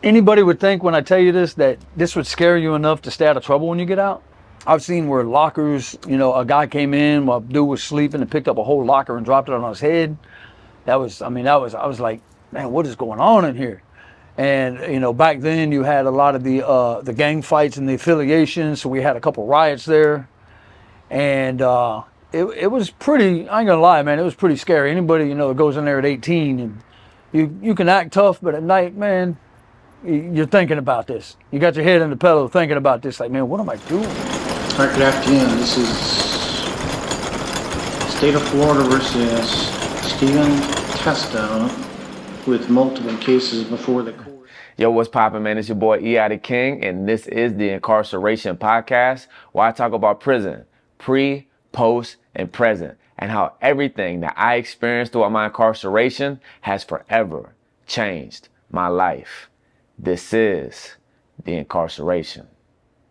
Anybody would think when I tell you this that this would scare you enough to stay out of trouble when you get out. I've seen where lockers, a guy came in while dude was sleeping and picked up a whole locker and dropped it on his head. I was like, man, what is going on in here? And back then you had a lot of the gang fights and the affiliations, so we had a couple riots there, and it was pretty. I ain't gonna lie, man, it was pretty scary. Anybody that goes in there at 18 and you can act tough, but at night, man, you're thinking about this. You got your head in the pillow thinking about this, like, man, what am I doing? All right, good afternoon. This is State of Florida versus Stephen Testo with multiple cases before the court. Yo, what's poppin', man? It's your boy E.I. King, and this is the Incarceration Podcast, where I talk about prison, pre, post, and present, and how everything that I experienced throughout my incarceration has forever changed my life. This is the Incarceration.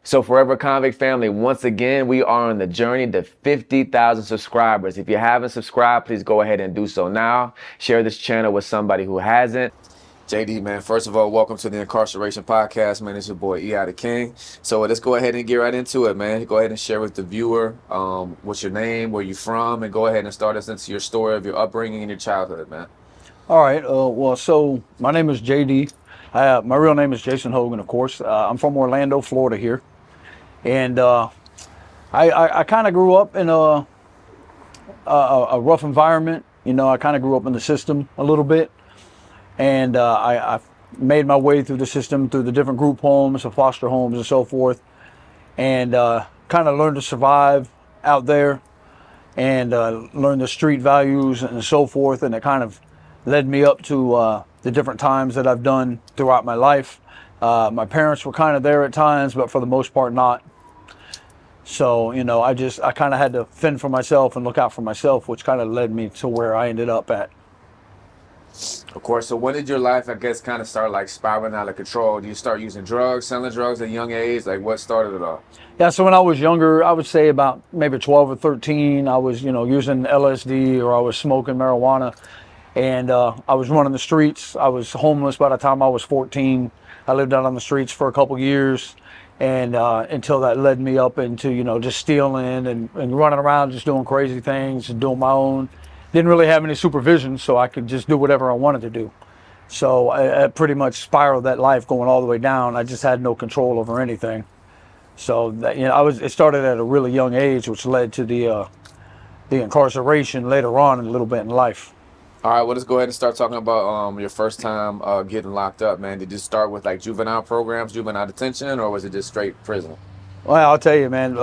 So Forever Convict family, once again, we are on the journey to 50,000 subscribers. If you haven't subscribed, please go ahead and do so now. Share this channel with somebody who hasn't. JD, man, first of all, welcome to the Incarceration Podcast, man. It's your boy, E.I. King. So let's go ahead and get right into it, man. Go ahead and share with the viewer what's your name, where you from, and go ahead and start us into your story of your upbringing and your childhood, man. All right. So my name is JD. My real name is Jason Hogan, of course. I'm from Orlando, Florida here. And I kind of grew up in a rough environment. I kind of grew up in the system a little bit. And I made my way through the system, through the different group homes, the foster homes, and so forth. And kind of learned to survive out there and learn the street values and so forth. And it kind of led me up to the different times that I've done throughout my life. My parents were kind of there at times, but for the most part not. So, I kind of had to fend for myself and look out for myself, which kind of led me to where I ended up at. Of course. So when did your life, I guess, kind of start like spiraling out of control? Do you start using drugs, selling drugs at a young age? Like what started it all? Yeah, so when I was younger, I would say about maybe 12 or 13, I was, using LSD or I was smoking marijuana. And I was running the streets. I was homeless by the time I was 14. I lived out on the streets for a couple years, and until that led me up into, just stealing and running around, just doing crazy things and doing my own. Didn't really have any supervision, so I could just do whatever I wanted to do. So I pretty much spiraled that life going all the way down. I just had no control over anything. So that, it started at a really young age, which led to the incarceration later on a little bit in life. All right, well, let's go ahead and start talking about your first time getting locked up, man. Did you start with like juvenile programs, juvenile detention, or was it just straight prison? Well, I'll tell you, man,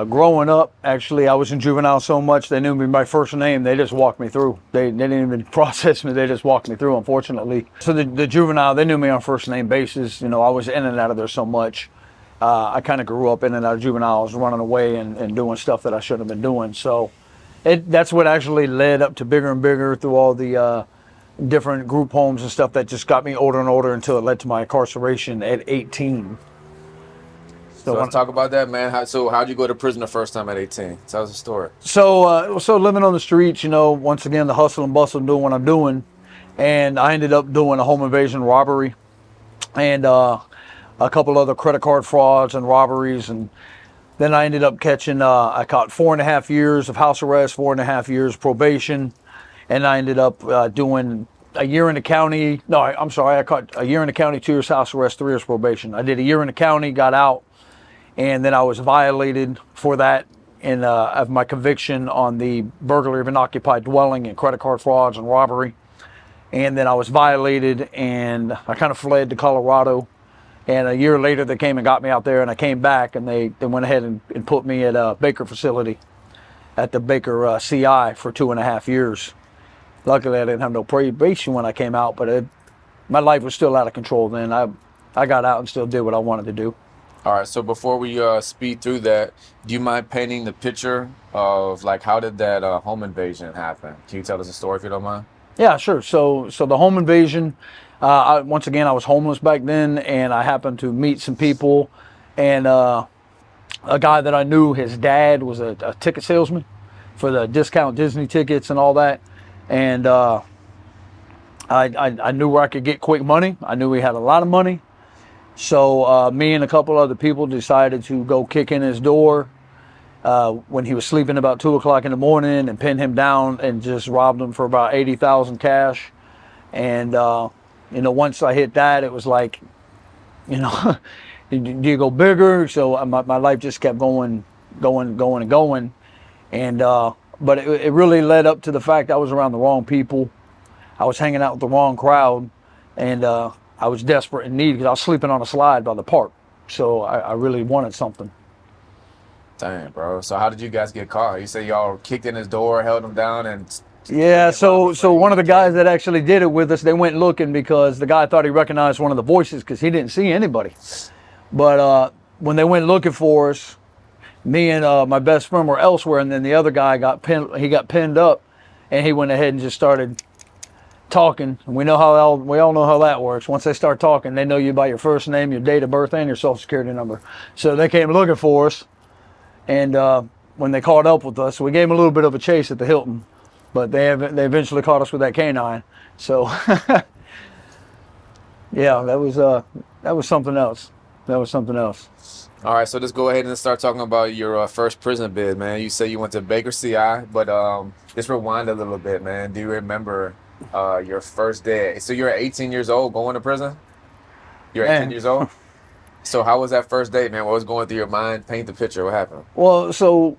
growing up, actually, I was in juvenile so much, they knew me by first name. They just walked me through. They didn't even process me. They just walked me through, unfortunately. So the juvenile, they knew me on first name basis. I was in and out of there so much. I kind of grew up in and out of juvenile. I was running away and doing stuff that I shouldn't have been doing. So that's what actually led up to bigger and bigger through all the different group homes and stuff that just got me older and older until it led to my incarceration at 18. So let's talk about that, man. How'd you go to prison the first time at 18? Tell us the story. So living on the streets, once again, the hustle and bustle, doing what I'm doing. And I ended up doing a home invasion robbery and a couple other credit card frauds and robberies. And then I ended up catching, I caught 4.5 years of house arrest, 4.5 years probation. And I ended up doing a year in the county. No, I'm sorry. I caught a year in the county, 2 years house arrest, 3 years probation. I did a year in the county, got out. And then I was violated for that of my conviction on the burglary of an occupied dwelling and credit card frauds and robbery. And then I was violated and I kind of fled to Colorado. And a year later they came and got me out there, and I came back and they went ahead and put me at a Baker facility at the Baker CI for 2.5 years. Luckily I didn't have no probation when I came out, but my life was still out of control then. I got out and still did what I wanted to do. All right, so before we speed through that, do you mind painting the picture of like how did that home invasion happen? Can you tell us a story if you don't mind? Yeah, sure. So the home invasion, once again, I was homeless back then, and I happened to meet some people, and a guy that I knew, his dad was a ticket salesman for the discount Disney tickets and all that, and I knew where I could get quick money. I knew he had a lot of money. So me and a couple other people decided to go kick in his door when he was sleeping about 2 o'clock in the morning and pin him down and just robbed him for about 80,000 cash. And once I hit that, it was like, do you go bigger? So my life just kept going. And but it really led up to the fact I was around the wrong people. I was hanging out with the wrong crowd, and I was desperate in need because I was sleeping on a slide by the park. So I really wanted something. Dang, bro. So how did you guys get caught? You say y'all kicked in his door, held him down, and... Yeah, so one of the guys that actually did it with us, they went looking because the guy thought he recognized one of the voices because he didn't see anybody. But when they went looking for us, me and my best friend were elsewhere, and then the other guy got pinned up, and he went ahead and just started talking. And we all know how that works. Once they start talking, they know you by your first name, your date of birth, and your social security number. So they came looking for us, and when they caught up with us, we gave them a little bit of a chase at the Hilton, but they eventually caught us with that canine. So yeah, that was something else. That was something else. All right, so let's go ahead and start talking about your first prison bid, man. You say you went to Baker CI, but let's rewind a little bit, man. Do you remember your first day? So you're 18 years old going to prison? You're 18 years old? So how was that first day, man? What was going through your mind? Paint the picture. What happened? Well, so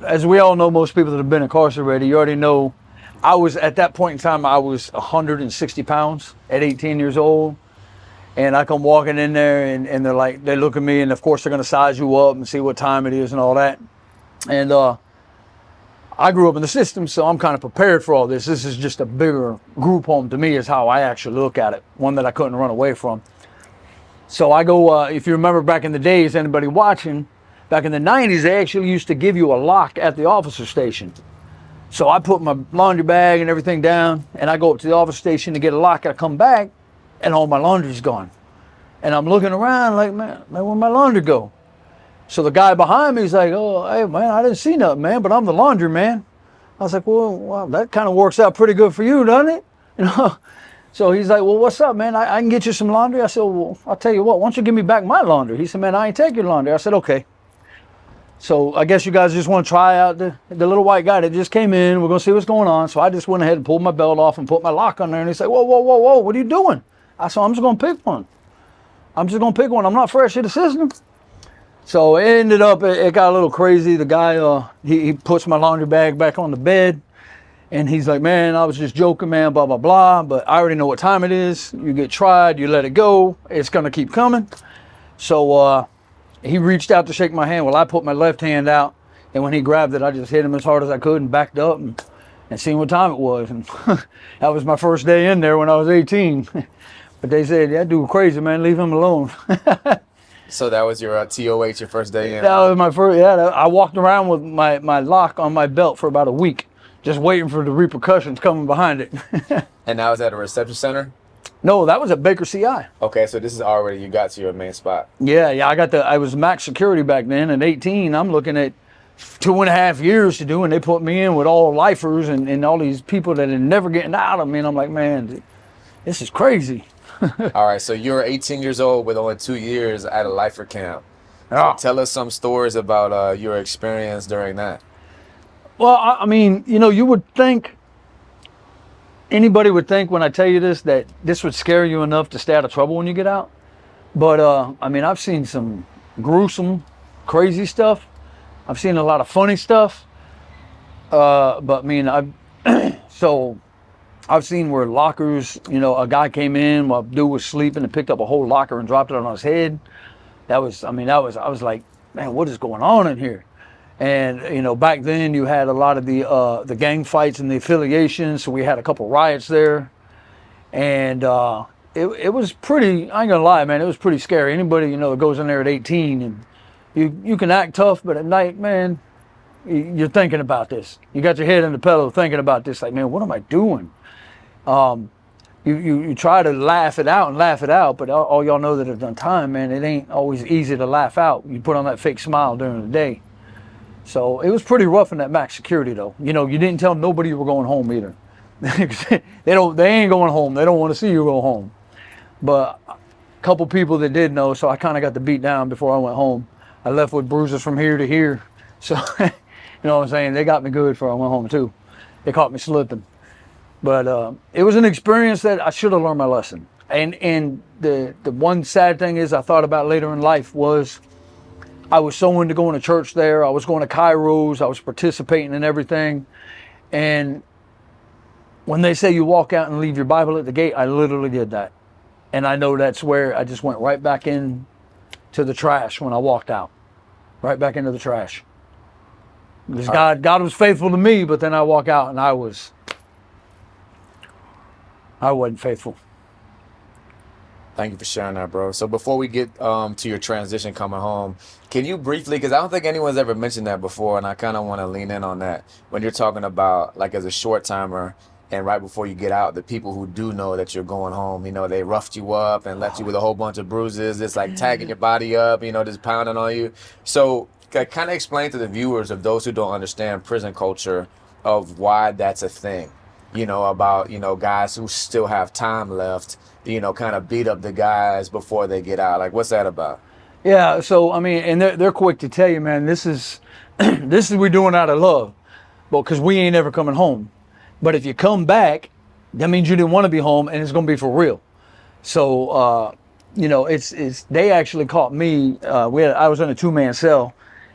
as we all know, most people that have been incarcerated, you already know, I was, at that point in time, I was 160 pounds at 18 years old. And I come walking in there and they look at me, and of course they're gonna size you up and see what time it is and all that. And I grew up in the system, so I'm kind of prepared for all this. This is just a bigger group home to me is how I actually look at it. One that I couldn't run away from. So I go, if you remember back in the days, anybody watching, back in the 90s, they actually used to give you a lock at the officer station. So I put my laundry bag and everything down, and I go up to the officer station to get a lock. I come back, and all my laundry's gone. And I'm looking around like, man, where'd my laundry go? So the guy behind me is like, oh, hey, man, I didn't see nothing, man, but I'm the laundry man. I was like, well, that kind of works out pretty good for you, doesn't it? So he's like, well, what's up, man? I can get you some laundry. I said, well, I'll tell you what, why don't you give me back my laundry? He said, man, I ain't take your laundry. I said, okay. So I guess you guys just want to try out the little white guy that just came in. We're going to see what's going on. So I just went ahead and pulled my belt off and put my lock on there. And he said, whoa, what are you doing? I said, I'm just going to pick one. I'm not fresh in the system. So it ended up, it got a little crazy. The guy, he puts my laundry bag back on the bed. And he's like, man, I was just joking, man, blah, blah, blah. But I already know what time it is. You get tried, you let it go. It's going to keep coming. So he reached out to shake my hand. Well, I put my left hand out. And when he grabbed it, I just hit him as hard as I could and backed up and seen what time it was. And that was my first day in there when I was 18. But they said, that dude crazy, man, leave him alone. So that was your T.O.H, your first day in? That was my first, yeah. I walked around with my lock on my belt for about a week, just waiting for the repercussions coming behind it. And that was at a reception center? No, that was at Baker CI. Okay, so this is already, you got to your main spot. Yeah, I was max security back then. At 18, I'm looking at 2.5 years to do, and they put me in with all lifers and all these people that are never getting out of me. And I'm like, man, this is crazy. All right, so you're 18 years old with only 2 years at a lifer camp. So tell us some stories about your experience during that. Well, I mean, you would think, anybody would think when I tell you this, that this would scare you enough to stay out of trouble when you get out. But, I mean, I've seen some gruesome, crazy stuff. I've seen a lot of funny stuff. But, I mean, I've seen where lockers, a guy came in while dude was sleeping and picked up a whole locker and dropped it on his head. I was like, man, what is going on in here? And, back then you had a lot of the gang fights and the affiliations. So we had a couple riots there. And it was pretty, I ain't gonna lie, man, it was pretty scary. Anybody, that goes in there at 18 and you can act tough, but at night, man, you're thinking about this. You got your head in the pillow thinking about this, like, man, what am I doing? You try to laugh it out, but all y'all know that have done time, man, it ain't always easy to laugh out. You put on that fake smile during the day. So it was pretty rough in that max security, though. You didn't tell nobody you were going home either. They ain't going home. They don't want to see you go home. But couple people that did know, so I kind of got the beat down before I went home. I left with bruises from here to here. So, you know what I'm saying? They got me good before I went home too. They caught me slipping. But it was an experience that I should have learned my lesson. And the one sad thing is I thought about later in life was I was so into going to church there. I was going to Kairos. I was participating in everything. And when they say you walk out and leave your Bible at the gate, I literally did that. And I know that's where I just went right back in to the trash when I walked out. Right back into the trash. Because God was faithful to me, but then I walk out and I wasn't faithful. Thank you for sharing that, bro. So before we get to your transition coming home, can you briefly, because I don't think anyone's ever mentioned that before, and I kind of want to lean in on that, when you're talking about, like, as a short timer, and right before you get out, the people who do know that you're going home, you know, they roughed you up and left you with a whole bunch of bruises. It's like tagging your body up, you know, just pounding on you. So kind of explain to the viewers of those who don't understand prison culture of why that's a thing, you know, about, you know, guys who still have time left, you know, kind of beat up the guys before they get out. Like, what's that about? Yeah, so, I mean, and they're quick to tell you, man, this is we're doing out of love. Well, because we ain't ever coming home. But if you come back, that means you didn't want to be home, and it's going to be for real. So, you know, they actually caught me. I was in a 2-man cell,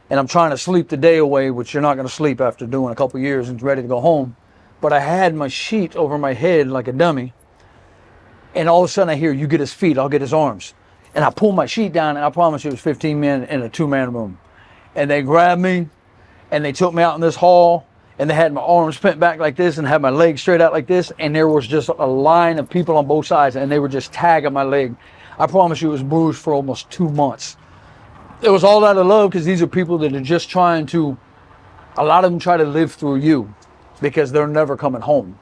and I'm trying to sleep the day away, which you're not going to sleep after doing a couple years and ready to go home. But I had my sheet over my head like a dummy, and all of a sudden I hear, you get his feet, I'll get his arms. And I pull my sheet down, and I promise you it was 15 men in a 2-man room. And they grabbed me, and they took me out in this hall, and they had my arms bent back like this and had my legs straight out like this, and there was just a line of people on both sides, and they were just tagging my leg. I promise you it was bruised for almost 2 months. It was all out of love, because these are people that are just trying to, a lot of them try to live through you because they're never coming home.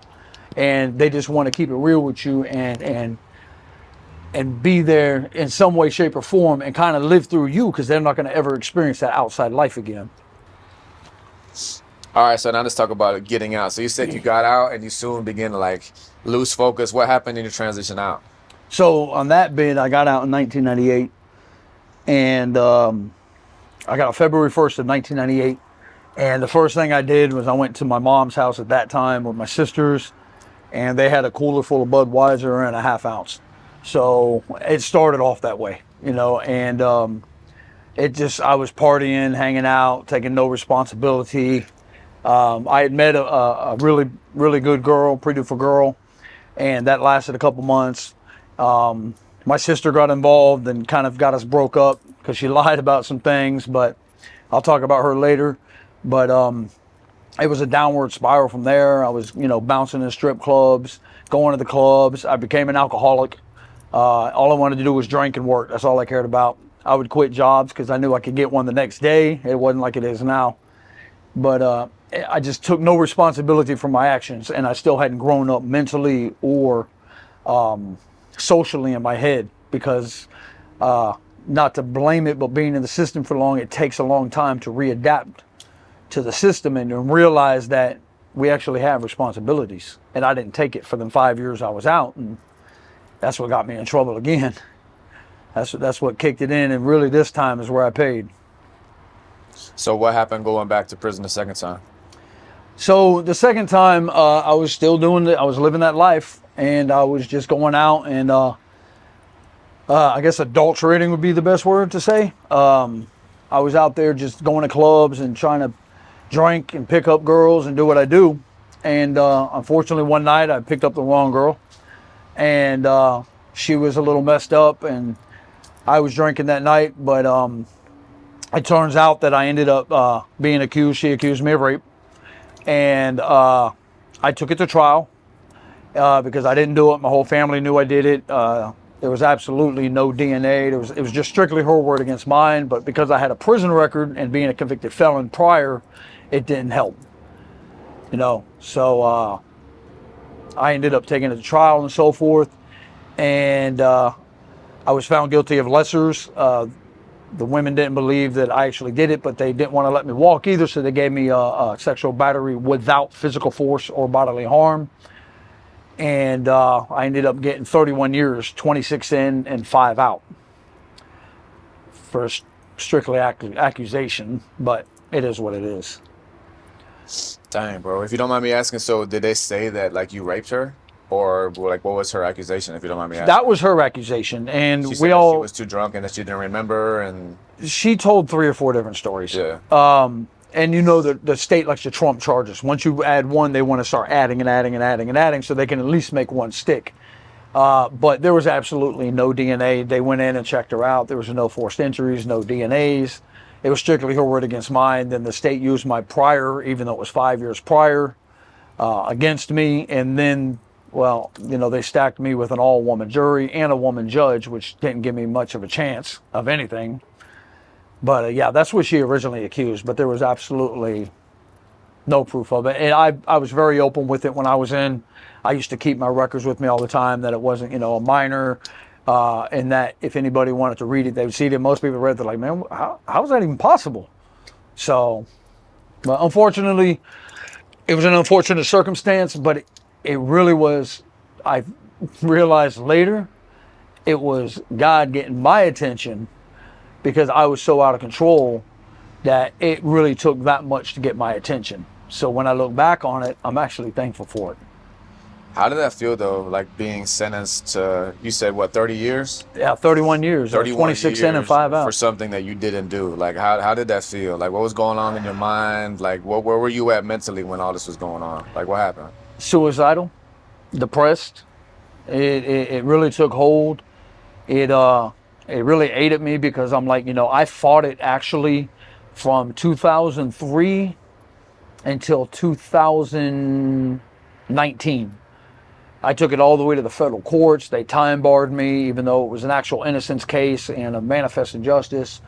And they just want to keep it real with you and be there in some way, shape, or form and kind of live through you, because they're not going to ever experience that outside life again. All right, so now let's talk about getting out. So you said you got out and you soon began to, like, lose focus. What happened in your transition out? So on that bid, I got out in 1998, and I got out February 1st of 1998. And the first thing I did was I went to my mom's house at that time with my sisters, and they had a cooler full of Budweiser and a ½ ounce. So it started off that way, you know, and I was partying, hanging out, taking no responsibility. I had met a really, really good girl, pretty beautiful girl, and that lasted a couple months. My sister got involved and kind of got us broke up because she lied about some things, but I'll talk about her later. But it was a downward spiral from there. I was, you know, bouncing in strip clubs, going to the clubs. I became an alcoholic. All I wanted to do was drink and work. That's all I cared about. I would quit jobs because I knew I could get one the next day. It wasn't like it is now. But I just took no responsibility for my actions, and I still hadn't grown up mentally or socially in my head, because not to blame it, but being in the system for long, it takes a long time to readapt to the system and realize that we actually have responsibilities. And I didn't take it for them 5 years I was out, and that's what got me in trouble again. That's what kicked it in, and really this time is where I paid. So what happened going back to prison the second time? So the second time, I was still I was living that life, and I was just going out and I guess adulterating would be the best word to say. I was out there just going to clubs and trying to drink and pick up girls and do what I do. And unfortunately one night I picked up the wrong girl, and she was a little messed up, and I was drinking that night, but it turns out that I ended up being accused. She accused me of rape, and I took it to trial because I didn't do it. My whole family knew I did it. There was absolutely no DNA. It was just strictly her word against mine, but because I had a prison record and being a convicted felon prior, it didn't help, you know. So I ended up taking it to trial and so forth, and I was found guilty of lessers. The women didn't believe that I actually did it, but they didn't want to let me walk either, so they gave me a sexual battery without physical force or bodily harm. And I ended up getting 31 years, 26 in and 5 out for strictly accusation, but it is what it is. Dang, bro. If you don't mind me asking, so did they say that like you raped her? Or like what was her accusation, if you don't mind me asking? That was her accusation, and She we said that all. she was too drunk and that she didn't remember, and She told 3 or 4 different stories. yeah. And you know the state likes to trump charges. Once you add one, they want to start adding and adding and adding and adding, so they can at least make one stick. But there was absolutely no DNA. They went in and checked her out. There was no forced injuries, no DNAs. It was strictly her word against mine. Then the state used my prior, even though it was 5 years prior, against me. And then, well, you know, they stacked me with an all-woman jury and a woman judge, which didn't give me much of a chance of anything. But yeah, that's what she originally accused. But there was absolutely no proof of it. And I was very open with it when I was in. I used to keep my records with me all the time, that it wasn't, you know, a minor, and that if anybody wanted to read it, they would see it. Most people read it, they're like, man, how is that even possible? So, but unfortunately, it was an unfortunate circumstance, but it really was, I realized later, it was God getting my attention because I was so out of control that it really took that much to get my attention. So when I look back on it, I'm actually thankful for it. How did that feel though, like being sentenced to, you said what, 30 years? Yeah, 31 years, 31 26 in and years 5 out. for something that you didn't do. Like how did that feel? Like what was going on in your mind? Like where were you at mentally when all this was going on? Like what happened? Suicidal, depressed. It really took hold. It really ate at me because I'm like, you know, I fought it actually from 2003 until 2019. I took it all the way to the federal courts. They time barred me, even though it was an actual innocence case and a manifest injustice.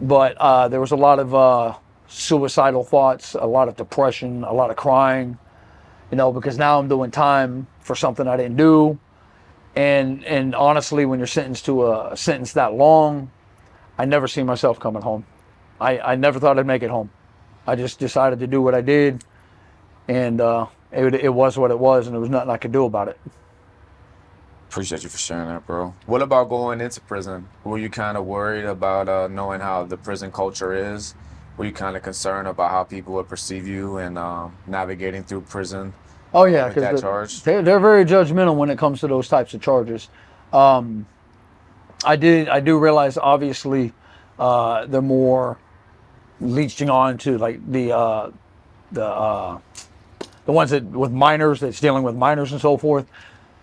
But there was a lot of suicidal thoughts, a lot of depression, a lot of crying, you know, because now I'm doing time for something I didn't do. And honestly, when you're sentenced to a sentence that long, I never see myself coming home. I never thought I'd make it home. I just decided to do what I did, and it was what it was, and there was nothing I could do about it. Appreciate you for sharing that, bro. What about going into prison? Were you kind of worried about knowing how the prison culture is? Were you kind of concerned about how people would perceive you and navigating through prison? Oh yeah, with that because charge? they're very judgmental when it comes to those types of charges. I do realize, obviously, they're more leeching on to like the ones that with minors, that's dealing with minors and so forth.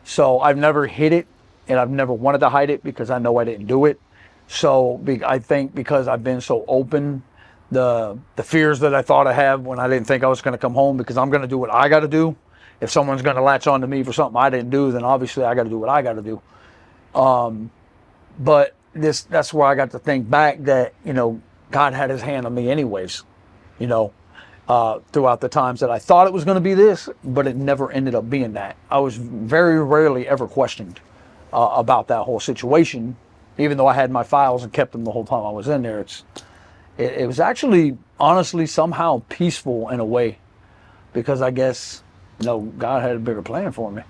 So I've never hid it, and I've never wanted to hide it because I know I didn't do it. So I think because I've been so open, the fears that I thought I have when I didn't think I was going to come home, because I'm going to do what I got to do. If someone's going to latch on to me for something I didn't do, then obviously I got to do what I got to do. But that's where I got to think back that, you know, God had his hand on me anyways, you know, throughout the times that I thought it was going to be this, but it never ended up being that. I was very rarely ever questioned about that whole situation, even though I had my files and kept them the whole time I was in there. It was actually, honestly, somehow peaceful in a way, because I guess, you know, God had a bigger plan for me.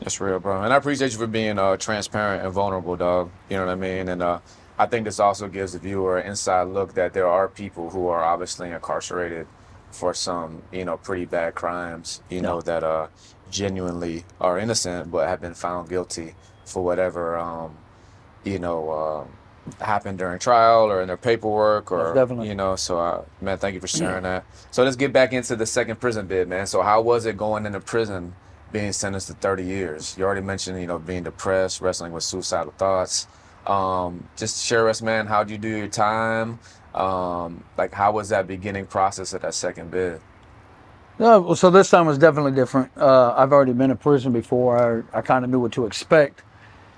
That's real, bro. And I appreciate you for being transparent and vulnerable, dog. You know what I mean? And I think this also gives the viewer an inside look that there are people who are obviously incarcerated for some, you know, pretty bad crimes, you know, that genuinely are innocent but have been found guilty for whatever, you know, happened during trial or in their paperwork or, Definitely. you know, so, man, thank you for sharing that. So let's get back into the second prison bid, man. So how was it going into prison, being sentenced to 30 years? You already mentioned, you know, being depressed, wrestling with suicidal thoughts. Just share us, man, how'd you do your time? Like, how was that beginning process of that second bid? No, so this time was definitely different. I've already been in prison before. I kind of knew what to expect.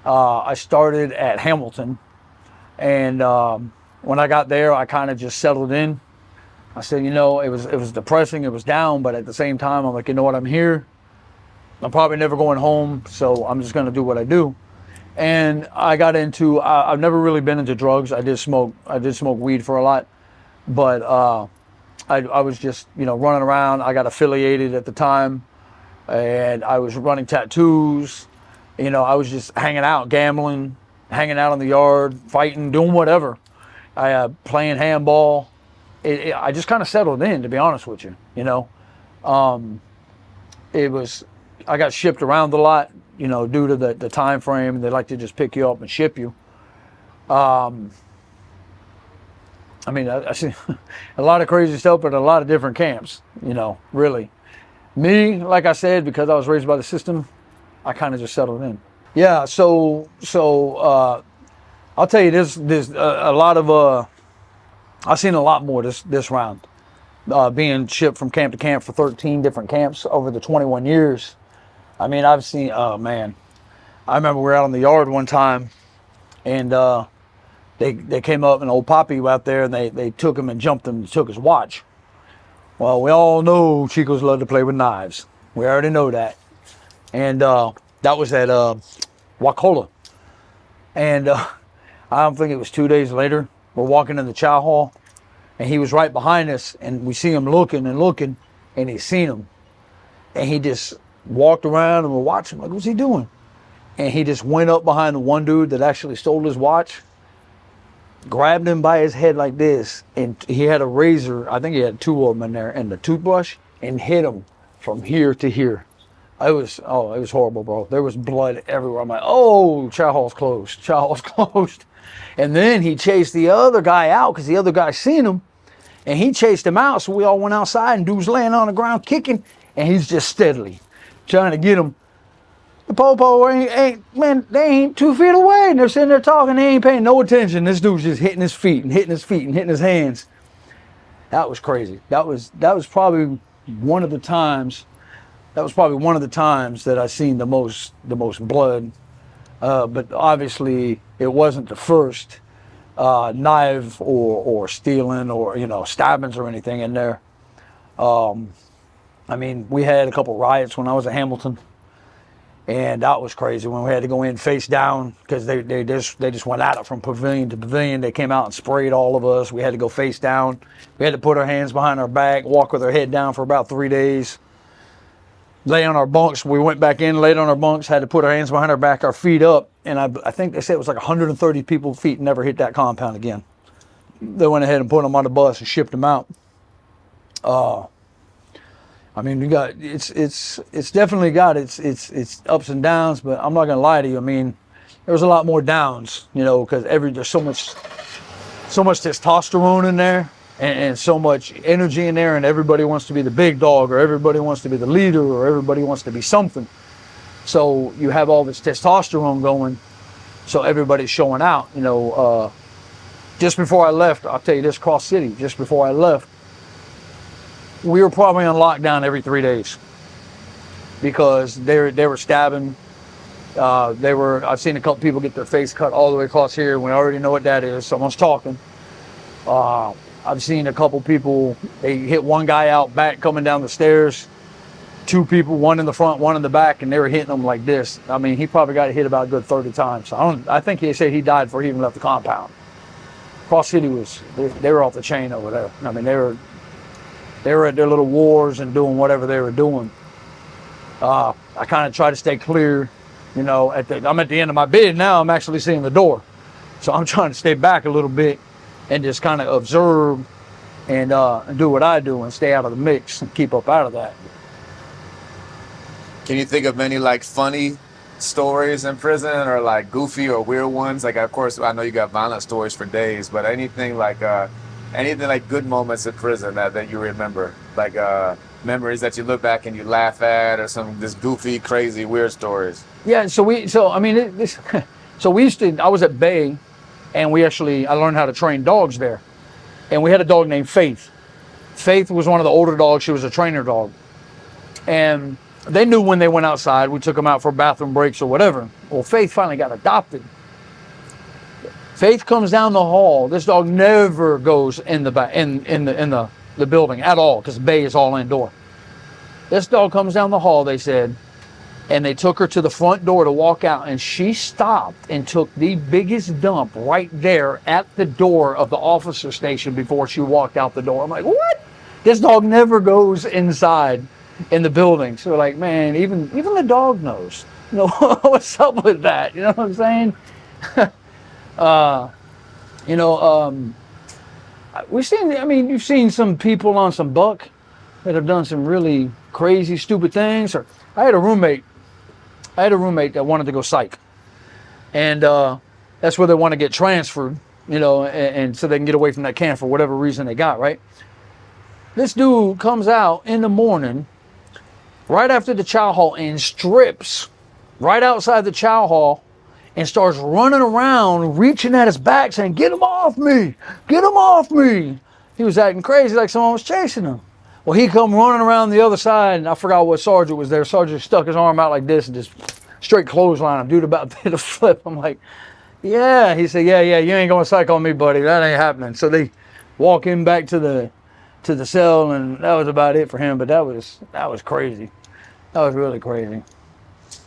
I started at Hamilton, and when I got there, I kind of just settled in. I said, you know, it was depressing, it was down, but at the same time, I'm like, you know what, I'm here. I'm probably never going home, so I'm just going to do what I do. And I got into, I've never really been into drugs. I did smoke weed for a lot, but I was just, you know, running around. I got affiliated at the time and I was running tattoos. You know, I was just hanging out, gambling, hanging out in the yard, fighting, doing whatever. Playing handball. I just kind of settled in, to be honest with you. You know, I got shipped around a lot, you know, due to the time frame. They like to just pick you up and ship you. I mean, I see a lot of crazy stuff, but a lot of different camps, you know, really. Me, like I said, because I was raised by the system, I kind of just settled in. Yeah, so I'll tell you, there's a lot of, I've seen a lot more this round. Being shipped from camp to camp for 13 different camps over the 21 years. I mean, I've seen, oh man. I remember we were out in the yard one time, and they came up, and old Poppy out there, and they took him and jumped him and took his watch. Well, we all know Chicos love to play with knives. We already know that. And that was at Wakulla. And I don't think it was 2 days later, we're walking in the chow hall, and he was right behind us, and we see him looking, and he seen him. And he just walked around, and we're watching, like, what's he doing? And he just went up behind the one dude that actually stole his watch, grabbed him by his head like this, and he had a razor, I think he had two of them in there, and the toothbrush, and hit him from here to here. It was horrible, bro. There was blood everywhere. I'm like, oh, chow hall's closed. Chow hall's closed. And then he chased the other guy out because the other guy seen him, and he chased him out. So we all went outside, and dude's laying on the ground kicking, and he's just steadily trying to get him. The popo man, they ain't 2 feet away, and they're sitting there talking. They ain't paying no attention. This dude's just hitting his feet and hitting his feet and hitting his hands. That was crazy. That was probably one of the times. That was probably one of the times that I seen the most blood. But obviously, it wasn't the first knife or stealing or, you know, stabbings or anything in there. I mean, we had a couple riots when I was at Hamilton, and that was crazy when we had to go in face down because they just went at it from pavilion to pavilion. They came out and sprayed all of us. We had to go face down. We had to put our hands behind our back, walk with our head down for about 3 days. Lay on our bunks. We went back in, laid on our bunks, had to put our hands behind our back, our feet up, and I think they said it was like 130 people's feet never hit that compound again. They went ahead and put them on the bus and shipped them out. I mean, you got it's definitely got its ups and downs, but I'm not gonna lie to you. I mean, there was a lot more downs, you know, because there's so much testosterone in there. And so much energy in there, and everybody wants to be the big dog, or everybody wants to be the leader, or everybody wants to be something. So you have all this testosterone going, so everybody's showing out. You know, just before I left, I'll tell you this, Cross City, just before I left, we were probably on lockdown every 3 days because they were stabbing. I've seen a couple people get their face cut all the way across here, and we already know what that is. Someone's talking. I've seen a couple people, they hit one guy out back coming down the stairs, 2 people, one in the front, one in the back, and they were hitting him like this. I mean, he probably got hit about a good 30 times. I think he said he died before he even left the compound. Cross City they were off the chain over there. I mean, they were at their little wars and doing whatever they were doing. I kind of try to stay clear, you know, I'm at the end of my bid now, I'm actually seeing the door. So I'm trying to stay back a little bit and just kind of observe and do what I do and stay out of the mix and keep up out of that. Can you think of any like funny stories in prison or like goofy or weird ones? Like, of course, I know you got violent stories for days, but anything like good moments in prison that you remember, like memories that you look back and you laugh at, or some just goofy, crazy, weird stories? Yeah. So we used to. I was at Bay. And I learned how to train dogs there. And we had a dog named Faith. Faith was one of the older dogs. She was a trainer dog. And they knew when they went outside, we took them out for bathroom breaks or whatever. Well, Faith finally got adopted. Faith comes down the hall. This dog never goes in the building at all, because Bay is all indoor. This dog comes down the hall, they said, and they took her to the front door to walk out, and she stopped and took the biggest dump right there at the door of the officer station before she walked out the door. I'm like, what? This dog never goes inside. in the building. So like, man, even the dog knows. You know, what's up with that? You know what I'm saying? You know, we've seen. I mean, you've seen some people on some buck that have done some really crazy, stupid things. Or I had a roommate. That wanted to go psych, and that's where they want to get transferred. You know, and so they can get away from that camp for whatever reason they got. Right. This dude comes out in the morning, right after the chow hall, and strips right outside the chow hall, and starts running around, reaching at his back, saying, "Get him off me! Get him off me!" He was acting crazy like someone was chasing him. Well, he come running around the other side, and I forgot what sergeant was there. Sergeant stuck his arm out like this and just straight clothesline him. Dude about to flip. I'm like, yeah. He said, yeah, you ain't going to psych on me, buddy. That ain't happening. So they walk him back to the cell, and that was about it for him. But that was crazy. That was really crazy.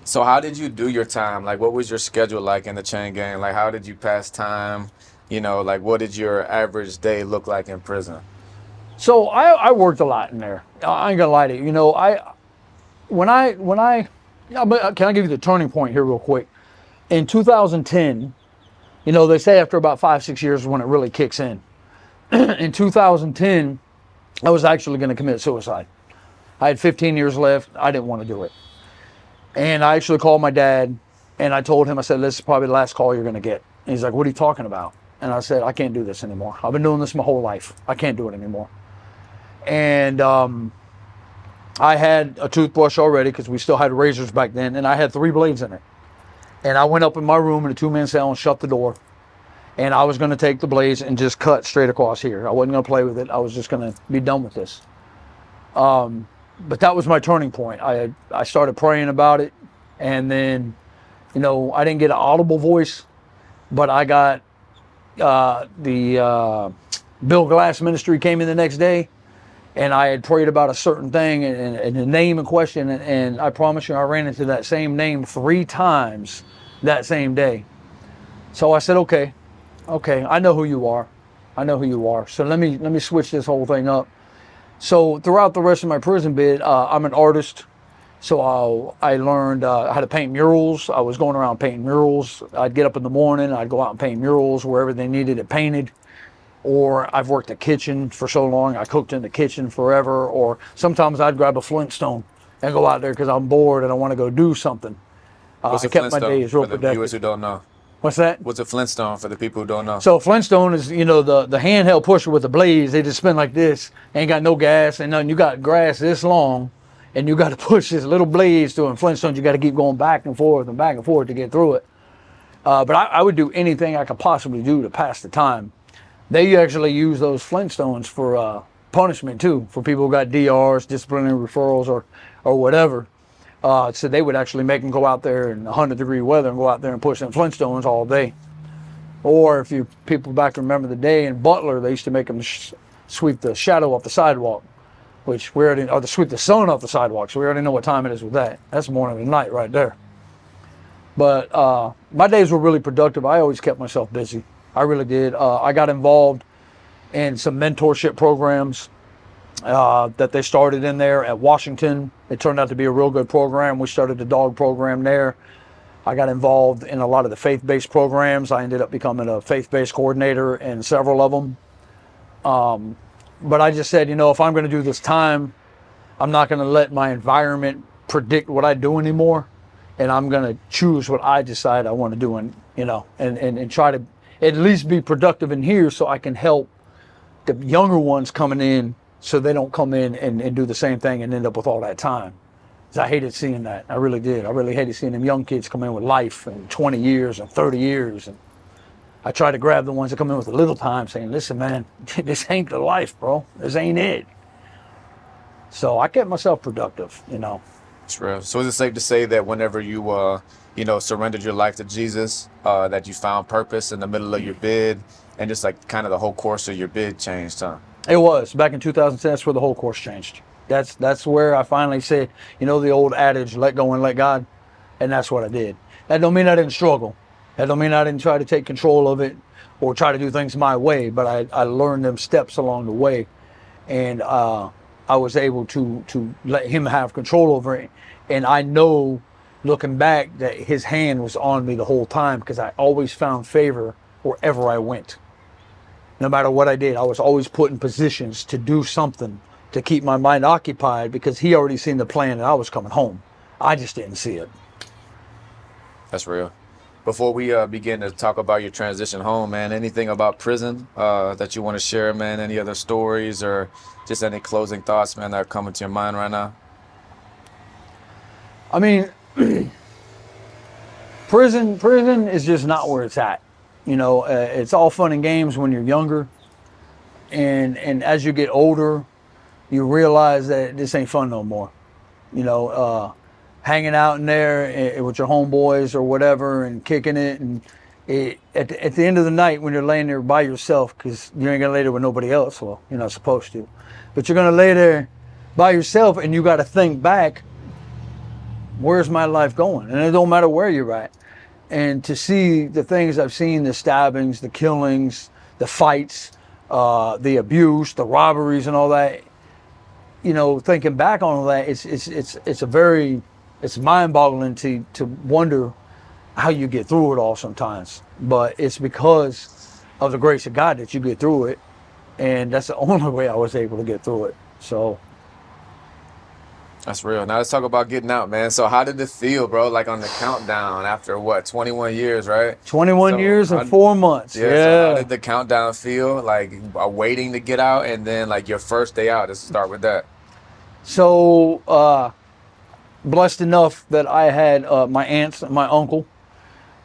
So how did you do your time? Like, what was your schedule like in the chain gang? Like, how did you pass time? You know, like, what did your average day look like in prison? So I worked a lot in there. I ain't gonna lie to you. You know, when I can I give you the turning point here real quick? In 2010, you know, they say after about 5-6 years is when it really kicks in. In 2010, I was actually going to commit suicide. I had 15 years left. I didn't want to do it. And I actually called my dad, and I told him, I said, this is probably the last call you're going to get. And he's like, what are you talking about? And I said, I can't do this anymore. I've been doing this my whole life. I can't do it anymore. And I had a toothbrush already because we still had razors back then, and I had 3 blades in it. And I went up in my room in a 2-man cell and shut the door. And I was going to take the blades and just cut straight across here. I wasn't going to play with it. I was just going to be done with this. But that was my turning point. I started praying about it, and then, you know, I didn't get an audible voice, but I got the Bill Glass ministry came in the next day, and I had prayed about a certain thing and the name in question, and I promise you, I ran into that same name 3 times that same day. So I said, okay, I know who you are. So let me switch this whole thing up. So throughout the rest of my prison bid, I'm an artist. So I learned how to paint murals. I was going around painting murals. I'd get up in the morning, I'd go out and paint murals wherever they needed it painted. Or I've worked the kitchen for so long, I cooked in the kitchen forever. Or sometimes I'd grab a Flintstone and go out there because I'm bored and I want to go do something. I kept my days real for the productive. viewers who don't know? What's that? What's a Flintstone for the people who don't know? So Flintstone is, you know, the handheld pusher with the blades. They just spin like this. Ain't got no gas and nothing. You got grass this long, and you got to push this little blades through. And Flintstones, you got to keep going back and forth to get through it. But I would do anything I could possibly do to pass the time. They actually use those Flintstones for punishment too, for people who got DRs, disciplinary referrals, or whatever. So they would actually make them go out there in 100-degree weather and go out there and push them Flintstones all day. Or if you people back remember the day in Butler, they used to make them sweep the shadow off the sidewalk, which we already, or sweep the sun off the sidewalk. So we already know what time it is with that. That's morning and night right there. But my days were really productive. I always kept myself busy. I really did. I got involved in some mentorship programs that they started in there at Washington. It turned out to be a real good program. We started the dog program there. I got involved in a lot of the faith-based programs. I ended up becoming a faith-based coordinator in several of them. But I just said, you know, if I'm going to do this time, I'm not going to let my environment predict what I do anymore. And I'm going to choose what I decide I want to do, and, you know, and try to at least be productive in here so I can help the younger ones coming in so they don't come in and do the same thing and end up with all that time. Because I hated seeing that. I really did. I really hated seeing them young kids come in with life and 20 years and 30 years. And I try to grab the ones that come in with a little time saying, listen, man, this ain't the life, bro. This ain't it. So I kept myself productive, you know. That's real. So is it safe to say that whenever you, you know, surrendered your life to Jesus, that you found purpose in the middle of your bid, and just like kind of the whole course of your bid changed, huh? It was. Back in 2010, that's where the whole course changed. That's where I finally said, you know, the old adage, let go and let God. And that's what I did. That don't mean I didn't struggle. That don't mean I didn't try to take control of it or try to do things my way, but I learned them steps along the way. And I I was able to let him have control over it. And I know, looking back, that his hand was on me the whole time, because I always found favor wherever I went. No matter what I did, I was always put in positions to do something to keep my mind occupied, because he already seen the plan and I was coming home. I just didn't see it. That's real. Before we begin to talk about your transition home, man, anything about prison that you want to share, man? Any other stories or just any closing thoughts, man, that are coming to your mind right now? I mean, prison is just not where it's at. You know, it's all fun and games when you're younger, and as you get older, you realize that this ain't fun no more. You know, hanging out in there with your homeboys or whatever and kicking it, and at the end of the night when you're laying there by yourself, because you ain't gonna lay there with nobody else. Well, you're not supposed to, but you're gonna lay there by yourself, and you got to think back, where's my life going? And it don't matter where you're at. And to see the things I've seen, the stabbings, the killings, the fights, the abuse, the robberies and all that, you know, thinking back on all that, it's mind-boggling to wonder how you get through it all sometimes. But it's because of the grace of God that you get through it. And that's the only way I was able to get through it. So that's real. Now let's talk about getting out, man. So how did it feel, bro? Like on the countdown after what, 21 years, right? 21 years and 4 months. Yeah. So how did the countdown feel? Like waiting to get out, and then like your first day out. Let's start with that. So blessed enough that I had my aunts and my uncle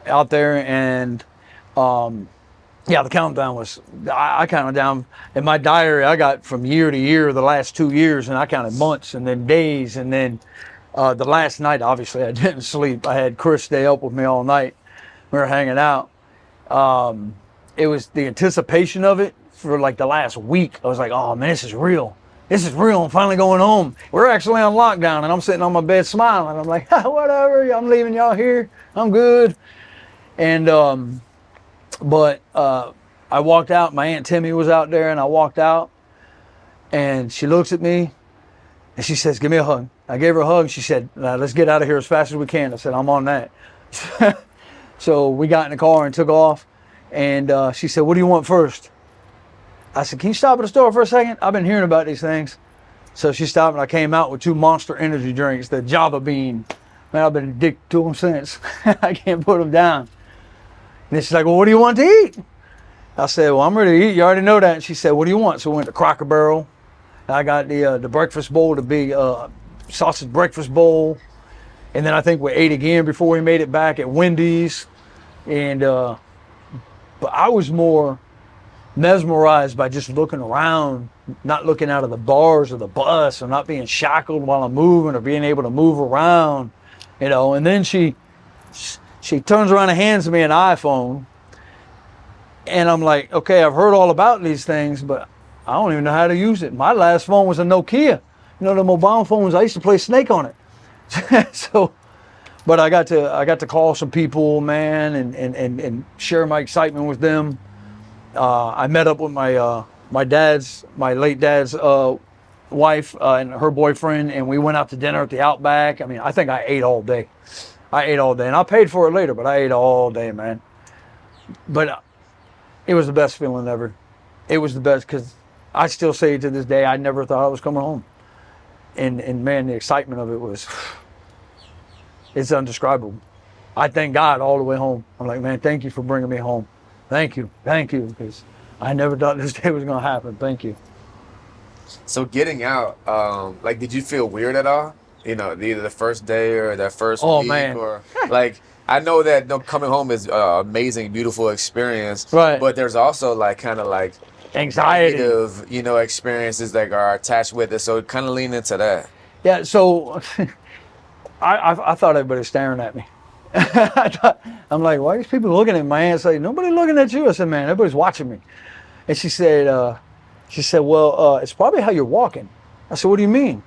out there, and yeah, the countdown was, I counted down in my diary. I got from year to year the last 2 years, and I counted months and then days, and then the last night, obviously I didn't sleep. I had Chris stay up with me all night. We were hanging out. It was the anticipation of it for like the last week. I was like, oh man, this is real. This is real. I'm finally going home. We're actually on lockdown, and I'm sitting on my bed smiling. I'm like, whatever, I'm leaving y'all here. I'm good. And but I walked out. My Aunt Timmy was out there, and I walked out, and she looks at me, and she says, give me a hug. I gave her a hug. She said, let's get out of here as fast as we can. I said, I'm on that. So we got in the car and took off, and she said, what do you want first? I said, can you stop at the store for a second? I've been hearing about these things. So she stopped, and I came out with 2 Monster energy drinks, the Java Bean. Man, I've been addicted to them since. I can't put them down. And she's like, well, what do you want to eat? I said, well, I'm ready to eat. You already know that. And she said, what do you want? So we went to Cracker Barrel. I got the breakfast bowl, the big sausage breakfast bowl. And then I think we ate again before we made it back at Wendy's. And but I was more mesmerized by just looking around, not looking out of the bars or the bus, or not being shackled while I'm moving, or being able to move around, you know. And then she turns around and hands me an iPhone, and I'm like, okay, I've heard all about these things, but I don't even know how to use it. My last phone was a Nokia, you know, the mobile phones. I used to play Snake on it. So, but I got to call some people, man, and share my excitement with them. I met up with my late dad's wife and her boyfriend, and we went out to dinner at the Outback. I mean, I think I ate all day. And I paid for it later, but I ate all day, man. But it was the best feeling ever. It was the best, because I still say to this day, I never thought I was coming home. And man, the excitement of it was, it's indescribable. I thank God all the way home. I'm like, man, thank you for bringing me home. Thank you, because I never thought this day was going to happen. Thank you. So getting out, like, did you feel weird at all? You know, either the first day or that first week, man. Or like, I know that coming home is amazing, beautiful experience, right? But there's also like kind of like anxiety, negative, you know, experiences that are attached with it. So kind of lean into that. Yeah. So I thought everybody was staring at me. I'm like, why are these people looking at me? My aunt said, nobody looking at you. I said, man, everybody's watching me. And she said, well, it's probably how you're walking. I said, what do you mean?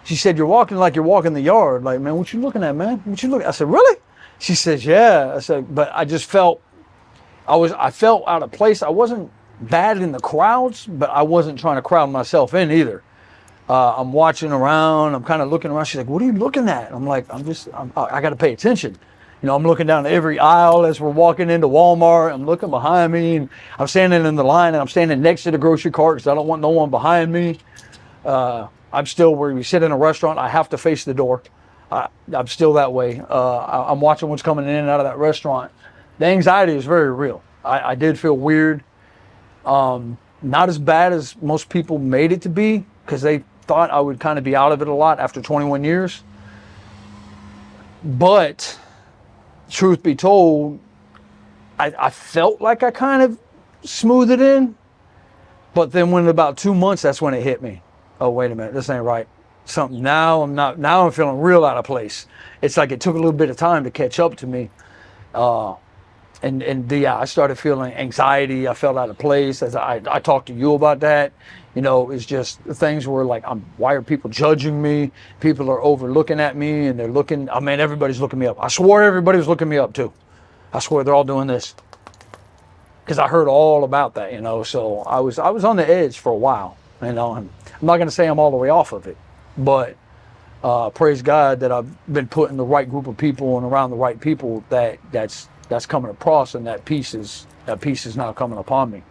She said, you're walking like you're walking the yard. Like, man, what you looking at, man? What you looking at? I said, really? She says, yeah. I said, but I just felt, I felt out of place. I wasn't bad in the crowds, but I wasn't trying to crowd myself in either. I'm watching around. I'm kind of looking around. She's like, "What are you looking at?" I'm like, I got to pay attention. I'm looking down every aisle as we're walking into Walmart. I'm looking behind me, and I'm standing in the line, and I'm standing next to the grocery cart because I don't want no one behind me. I'm still, where we sit in a restaurant, I have to face the door. I'm still that way. I'm watching what's coming in and out of that restaurant. The anxiety is very real. I did feel weird. Not as bad as most people made it to be, because they thought I would kind of be out of it a lot after 21 years. But truth be told, I felt like I kind of smoothed it in. But then when about 2 months, that's when it hit me. Oh, wait a minute, this ain't right. Now I'm feeling real out of place. It's like it took a little bit of time to catch up to me. I started feeling anxiety. I felt out of place. As I talked to you about that. It's just things where like, why are people judging me? People are overlooking at me, and they're looking. I mean, everybody's looking me up. I swore everybody was looking me up too. I swear they're all doing this. Because I heard all about that, So I was on the edge for a while, And I'm not going to say I'm all the way off of it, but praise God that I've been put in the right group of people and around the right people that's coming across, and that peace is now coming upon me.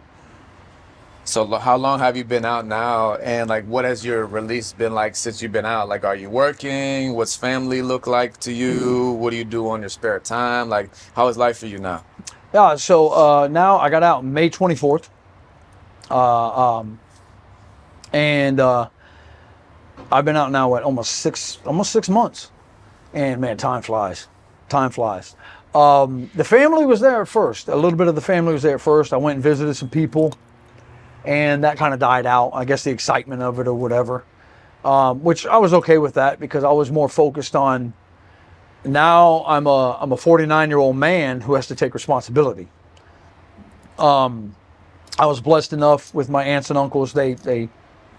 So how long have you been out now? And like, what has your release been like since you've been out? Like, are you working? What's family look like to you? What do you do on your spare time? Like, how is life for you now? Yeah, so now I got out May 24th. And I've been out now almost 6 months. And man, time flies. The family was there at first. A little bit of the family was there at first. I went and visited some people, and that kind of died out. I guess the excitement of it or whatever, which I was okay with that, because I was more focused on, now I'm a 49-year-old man who has to take responsibility. I was blessed enough with my aunts and uncles. They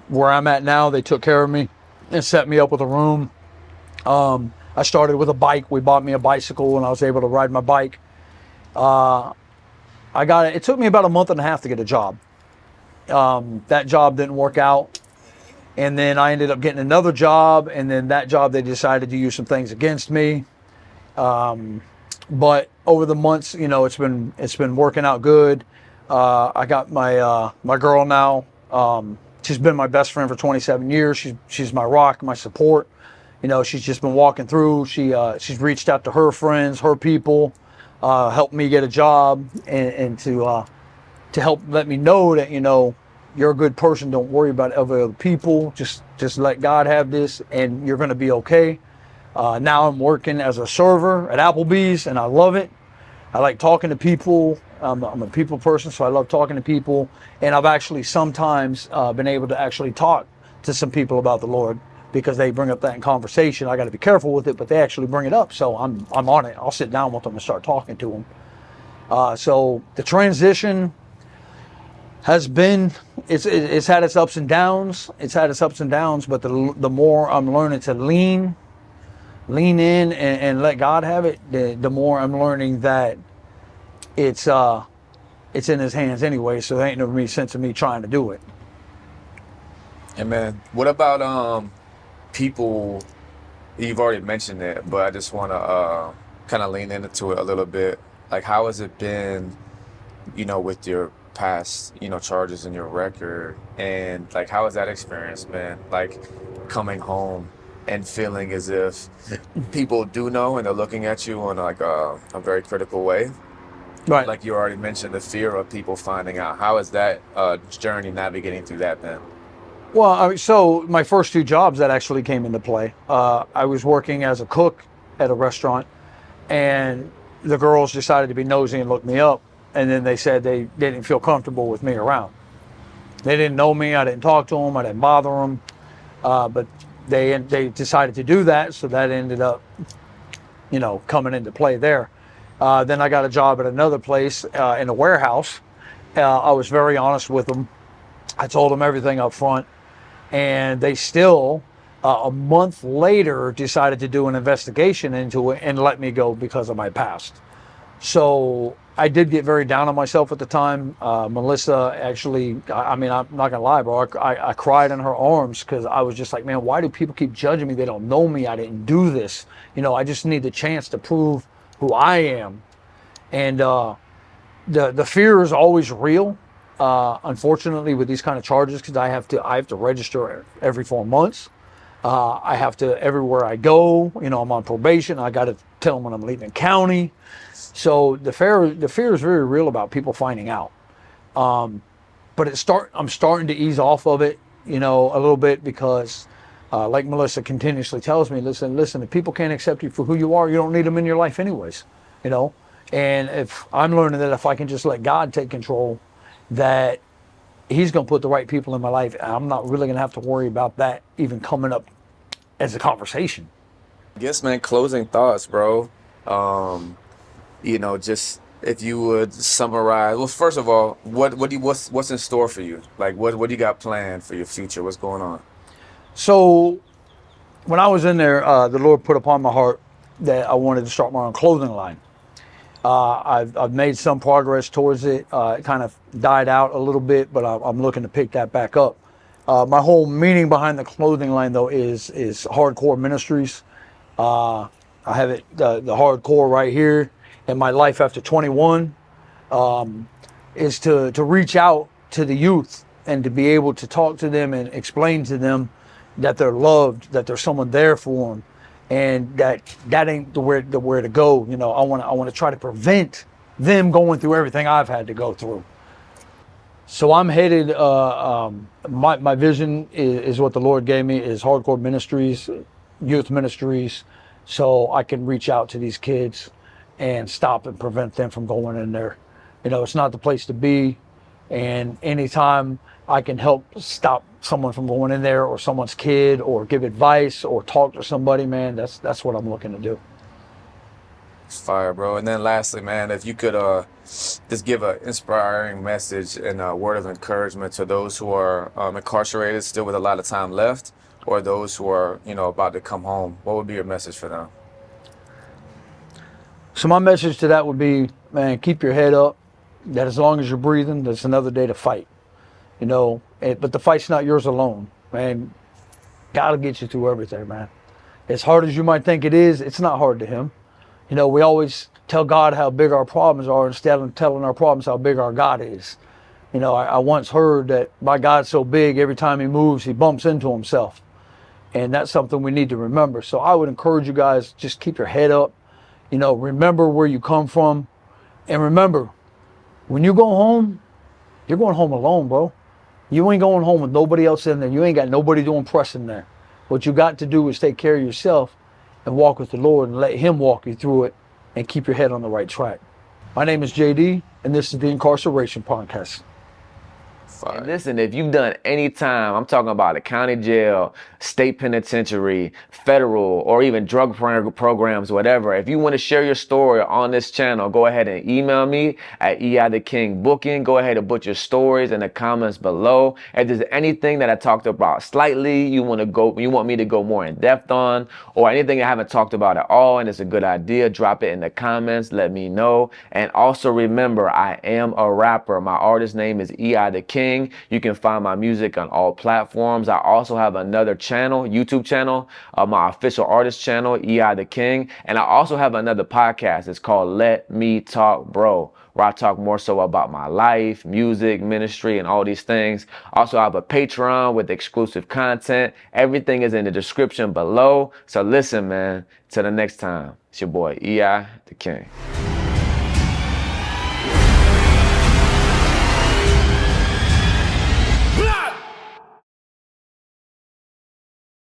where I'm at now, they took care of me and set me up with a room. I started with a bike. We bought me a bicycle, and I was able to ride my bike. It took me about a month and a half to get a job. That job didn't work out. And then I ended up getting another job, and then that job, they decided to use some things against me. But over the months, it's been working out good. I got my girl now. She's been my best friend for 27 years. She's my rock, my support. She's just been walking through. She's reached out to her friends, her people, helped me get a job, and to help let me know that, you're a good person. Don't worry about other people. Just let God have this, and you're going to be okay. Now I'm working as a server at Applebee's, and I love it. I like talking to people. I'm a people person, so I love talking to people. And I've actually sometimes been able to actually talk to some people about the Lord, because they bring up that in conversation. I got to be careful with it, but they actually bring it up. So I'm on it. I'll sit down with them and start talking to them. So the transition has been, it's had its ups and downs. But the more I'm learning to lean in and let God have it, the more I'm learning that it's in His hands anyway. So there ain't no sense of me trying to do it. And man, what about people? You've already mentioned it, but I just want to kind of lean into it a little bit. Like, how has it been, with your past, charges in your record, and like, how has that experience been? Like, coming home and feeling as if people do know, and they're looking at you in like a very critical way. Right. Like you already mentioned, the fear of people finding out. How is that journey navigating through that then? Well, so my first 2 jobs, that actually came into play. I was working as a cook at a restaurant, and the girls decided to be nosy and look me up. And then they said they didn't feel comfortable with me around. They didn't know me. I didn't talk to them. I didn't bother them. But they decided to do that. So that ended up, coming into play there. Then I got a job at another place in a warehouse. I was very honest with them. I told them everything up front. And they still, a month later, decided to do an investigation into it and let me go because of my past. So I did get very down on myself at the time. Melissa actually, I mean, I'm not gonna lie, bro. I cried in her arms because I was just like, man, why do people keep judging me? They don't know me. I didn't do this. You know, I just need the chance to prove who I am. And the fear is always real. Unfortunately, with these kind of charges, because I have to register every 4 months. I have to, everywhere I go, you know, I'm on probation. I got to tell them when I'm leaving county. So the fear is very real about people finding out. But I'm starting to ease off of it, you know, a little bit because, like Melissa continuously tells me, listen, if people can't accept you for who you are, you don't need them in your life anyways, you know. And if I'm learning that if I can just let God take control, that He's going to put the right people in my life. I'm not really going to have to worry about that even coming up as a conversation. I guess, man, closing thoughts, bro. You know, just if you would summarize. Well, first of all, what's in store for you? Like, what do you got planned for your future? What's going on? So when I was in there, the Lord put upon my heart that I wanted to start my own clothing line. I've made some progress towards it. It kind of died out a little bit, but I'm looking to pick that back up. My whole meaning behind the clothing line, though, is hardcore ministries. I have it the hardcore right here. And my life after 21 is to reach out to the youth and to be able to talk to them and explain to them that they're loved, that there's someone there for them, and that ain't the where to go. You know, I want to try to prevent them going through everything I've had to go through. So I'm headed. My vision is what the Lord gave me is hardcore ministries, youth ministries, so I can reach out to these kids and stop and prevent them from going in there. You know, it's not the place to be. And anytime I can help stop someone from going in there or someone's kid or give advice or talk to somebody, man, that's what I'm looking to do. It's fire, bro. And then lastly, man, if you could just give an inspiring message and a word of encouragement to those who are incarcerated, still with a lot of time left, or those who are, you know, about to come home, what would be your message for them? So my message to that would be, man, keep your head up. That as long as you're breathing, there's another day to fight. You know, but the fight's not yours alone, man. God will get you through everything, man. As hard as you might think it is, it's not hard to Him. You know, we always tell God how big our problems are instead of telling our problems how big our God is. You know, I once heard that my God's so big, every time He moves, He bumps into Himself. And that's something we need to remember. So I would encourage you guys, just keep your head up. You know, remember where you come from. And remember, when you go home, you're going home alone, bro. You ain't going home with nobody else in there. You ain't got nobody to impress in there. What you got to do is take care of yourself and walk with the Lord and let Him walk you through it and keep your head on the right track. My name is JD, and this is the Incarceration Podcast. And listen, if you've done any time, I'm talking about a county jail, state penitentiary, federal, or even drug programs, whatever. If you want to share your story on this channel, go ahead and email me at eithekingbooking. Go ahead and put your stories in the comments below. If there's anything that I talked about slightly, you want me to go more in depth on, or anything I haven't talked about at all, and it's a good idea, drop it in the comments. Let me know. And also remember, I am a rapper. My artist name is E.I. the King. You can find my music on all platforms. I also have another channel, YouTube channel, my official artist channel, E.I. the King. And I also have another podcast. It's called Let Me Talk Bro, where I talk more so about my life, music, ministry, and all these things. Also, I have a Patreon with exclusive content. Everything is in the description below. So listen, man, till the next time, it's your boy, E.I. the King.